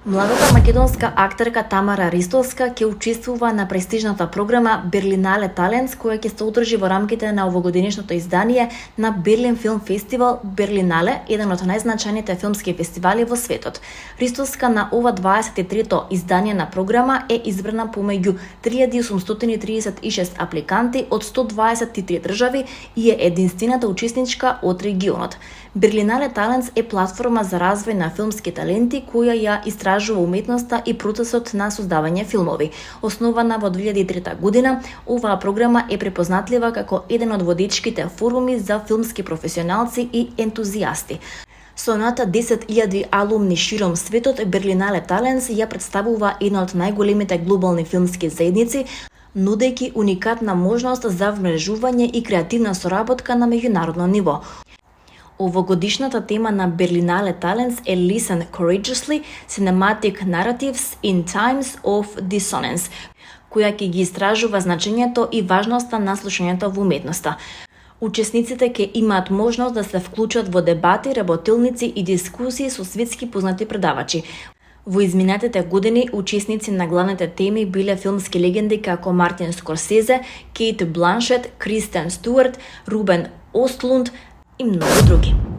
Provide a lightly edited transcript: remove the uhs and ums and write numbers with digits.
Младата македонска актерка Тамара Ристовска ќе учествува на престижната програма Берлинале Талентс, која ќе се одржи во рамките на овогодишното издание на Берлин Филм Фестивал Берлинале, еден од најзначајните филмски фестивали во светот. Ристовска на ова 23-то издание на програма е избрана помеѓу 3836 апликанти од 123 држави и е единствената учесничка од регионот. Берлинале Талентс е платформа за развој на филмски таленти која ја истражува уметноста и процесот на создавање филмови. Основана во 2003 година, оваа програма е препознатлива како еден од водечките форуми за филмски професионалци и ентузијасти. Со над 10.000 алумни широм светот, Берлинале Талентс ја представува една од најголемите глобални филмски заедници, нудејќи уникатна можност за вмрежување и креативна соработка на меѓународно ниво. Овогодишната тема на Берлинале Талентс е Listen Courageously – Cinematic Narratives in Times of Dissonance, која ќе ги истражува значењето и важноста на слушањето во уметноста. Учесниците ќе имаат можност да се вклучат во дебати, работилници и дискусии со светски познати предавачи. Во изминатите години учесници на главните теми биле филмски легенди како Мартин Скорсезе, Кейт Бланшет, Кристен Стюарт, Рубен Остлунд и многу други.